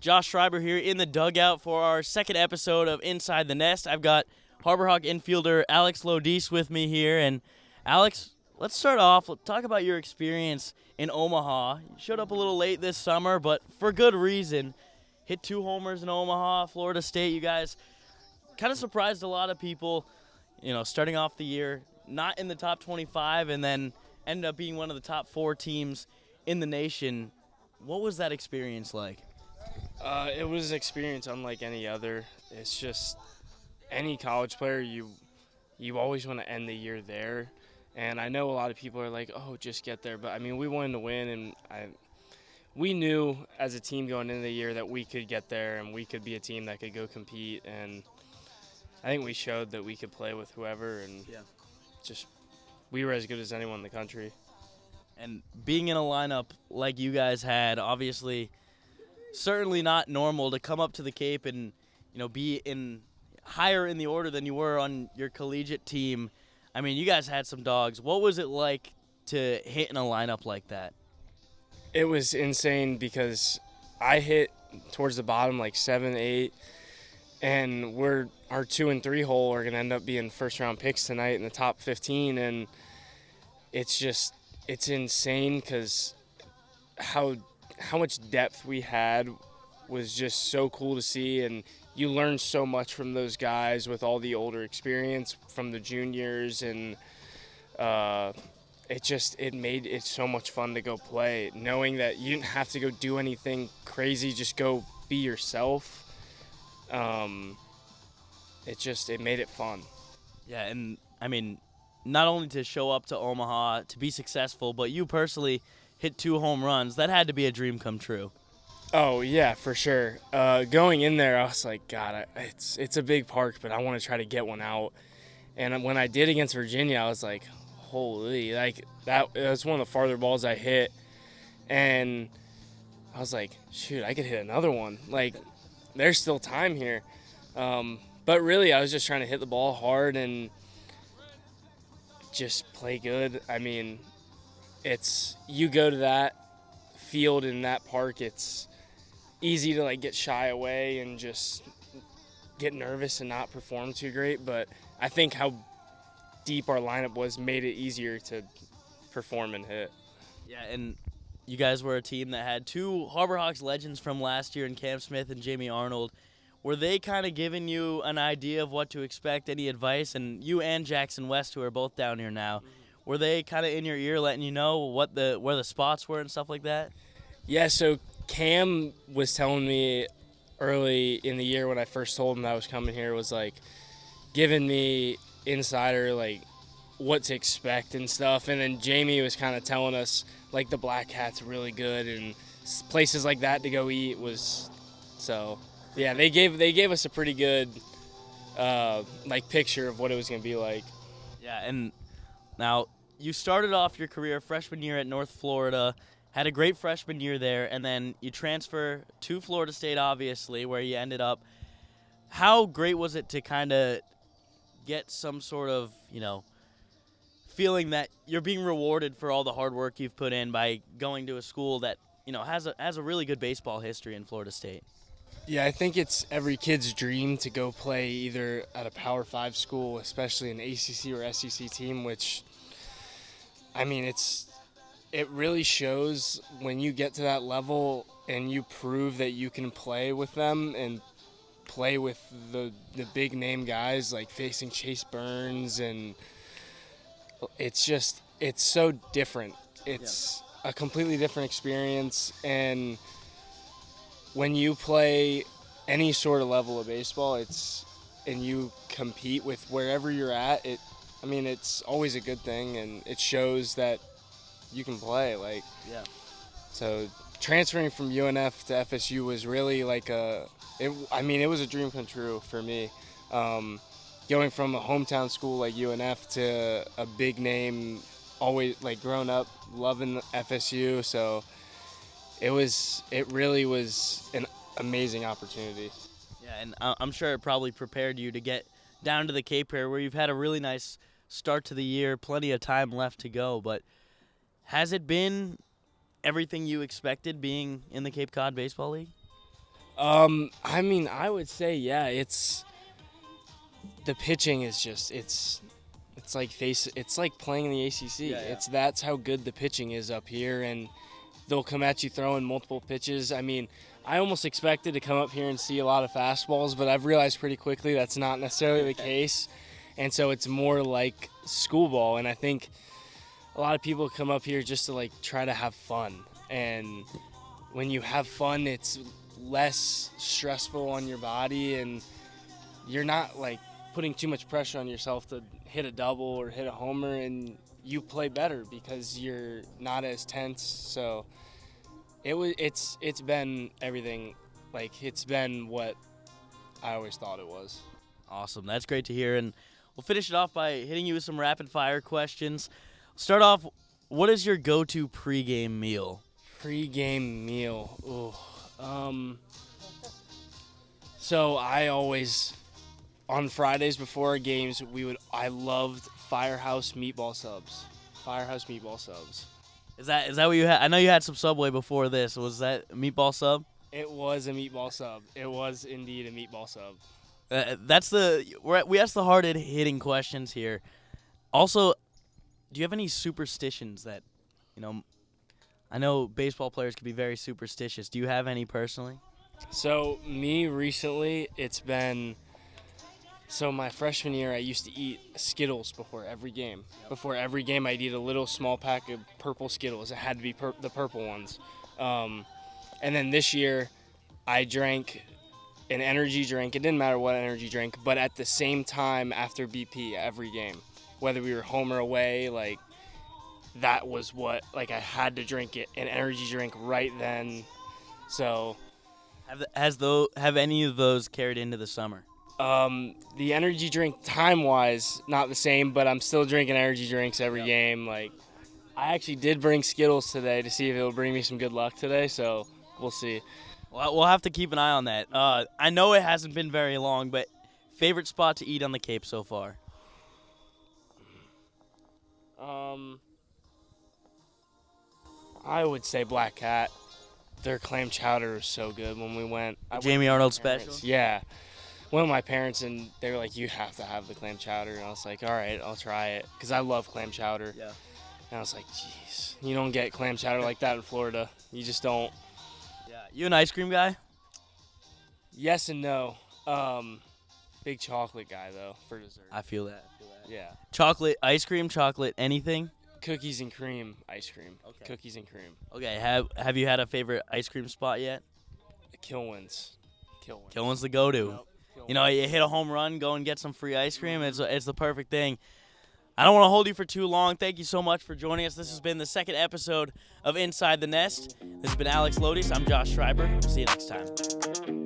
Josh Schreiber here in the dugout for our second episode of Inside the Nest. I've got Harbor Hawk infielder Alex Lodise with me here. And Alex, let's start off. Let's talk about your experience in Omaha. You showed up a little late this summer, but for good reason. Hit 2 homers in Omaha, Florida State. You guys kind of surprised a lot of people, starting off the year not in the top 25 and then ended up being one of the top 4 teams in the nation. What was that experience like? It was an experience unlike any other. It's just any college player, you always want to end the year there. And I know a lot of people are like, oh, just get there. But, I mean, we wanted to win, and we knew as a team going into the year that we could get there and we could be a team that could go compete. And I think we showed that we could play with whoever, and just we were as good as anyone in the country. And being in a lineup like you guys had, obviously – certainly not normal to come up to the Cape and, be in higher in the order than you were on your collegiate team. I mean, you guys had some dogs. What was it like to hit in a lineup like that? It was insane because I hit towards the bottom like 7, 8, and our 2 and 3 hole are going to end up being first-round picks tonight in the top 15, and it's insane because how much depth we had was just so cool to see, and you learn so much from those guys with all the older experience from the juniors, and it made it so much fun to go play, knowing that you didn't have to go do anything crazy, just go be yourself. It made it fun. Yeah, and I mean, not only to show up to Omaha to be successful, but you personally hit 2 home runs. That had to be a dream come true. Oh, yeah, for sure. Going in there, I was like, God, it's a big park, but I want to try to get one out. And when I did against Virginia, I was like, holy, like that was one of the farther balls I hit. And I was like, shoot, I could hit another one. Like, there's still time here. But really, I was just trying to hit the ball hard and just play good. I mean, you go to that field in that park, it's easy to get shy away and just get nervous and not perform too great, but I think how deep our lineup was made it easier to perform and hit. Yeah, and you guys were a team that had 2 Harbor Hawks legends from last year in Cam Smith and Jamie Arnold. Were they kind of giving you an idea of what to expect, any advice? And you and Jackson West, who are both down here now, were they kind of in your ear letting you know where the spots were and stuff like that? Yeah, so Cam was telling me early in the year when I first told him that I was coming here, was giving me insider what to expect and stuff. And then Jamie was kind of telling us the Black Hat's really good and places like that to go eat was. So yeah, they gave us a pretty good picture of what it was going to be like. Yeah, and now, you started off your career freshman year at North Florida, had a great freshman year there, and then you transfer to Florida State, obviously, where you ended up. How great was it to kind of get some sort of, feeling that you're being rewarded for all the hard work you've put in by going to a school that, has a really good baseball history in Florida State? Yeah, I think it's every kid's dream to go play either at a Power 5 school, especially an ACC or SEC team, which, I mean, it really shows when you get to that level and you prove that you can play with them and play with the big name guys, facing Chase Burns, and it's so different. It's a completely different experience, and when you play any sort of level of baseball, and you compete with wherever you're at, it's always a good thing, and it shows that you can play. So transferring from UNF to FSU was really it was a dream come true for me. Going from a hometown school like UNF to a big name, always grown up loving FSU, so it really was an amazing opportunity. Yeah, and I'm sure it probably prepared you to get down to the Cape here, where you've had a really nice start to the year, plenty of time left to go. But has it been everything you expected being in the Cape Cod Baseball League? I mean, I would say, yeah, it's the pitching is just it's like playing in the ACC. That's how good the pitching is up here, and they'll come at you throwing multiple pitches. I mean, I almost expected to come up here and see a lot of fastballs, but I've realized pretty quickly that's not necessarily the case, and so it's more like school ball. And I think a lot of people come up here just to like try to have fun, and when you have fun, it's less stressful on your body, and you're not like putting too much pressure on yourself to hit a double or hit a homer, and you play better because you're not as tense. So it's been everything, like it's been what I always thought it was. Awesome. That's great to hear. And we'll finish it off by hitting you with some rapid fire questions. Start off, what is your go-to pregame meal? Pre-game meal. So I always, on Fridays before our games, I loved Firehouse meatball subs. Firehouse meatball subs. Is that what you had? I know you had some Subway before this. Was that a meatball sub? It was a meatball sub. It was indeed a meatball sub. We ask the hard-hitting questions here. Also, do you have any superstitions that, I know baseball players can be very superstitious. Do you have any personally? So me recently, so my freshman year, I used to eat Skittles before every game. Before every game, I'd eat a little small pack of purple Skittles. It had to be the purple ones. And then this year, I drank an energy drink. It didn't matter what energy drink, but at the same time after BP every game. Whether we were home or away, like that was what, like I had to drink an energy drink right then. So have any of those carried into the summer? The energy drink time-wise, not the same, but I'm still drinking energy drinks every game. Like, I actually did bring Skittles today to see if it'll bring me some good luck today, so we'll see. Well, we'll have to keep an eye on that. I know it hasn't been very long, but favorite spot to eat on the Cape so far? I would say Black Cat. Their clam chowder was so good when we went. Jamie Arnold special? Yeah. Went with my parents, and they were like, you have to have the clam chowder. And I was like, all right, I'll try it, because I love clam chowder. Yeah. And I was like, jeez, you don't get clam chowder like that in Florida. You just don't. Yeah. You an ice cream guy? Yes and no. Big chocolate guy, though, for dessert. I feel that. Yeah. Chocolate, ice cream, chocolate, anything? Cookies and cream ice cream. Okay. Cookies and cream. Okay. Have you had a favorite ice cream spot yet? Kilwin's. Kilwin's the go-to. Nope. You hit a home run, go and get some free ice cream. It's the perfect thing. I don't want to hold you for too long. Thank you so much for joining us. This has been the second episode of Inside the Nest. This has been Alex Lodise. I'm Josh Schreiber. See you next time.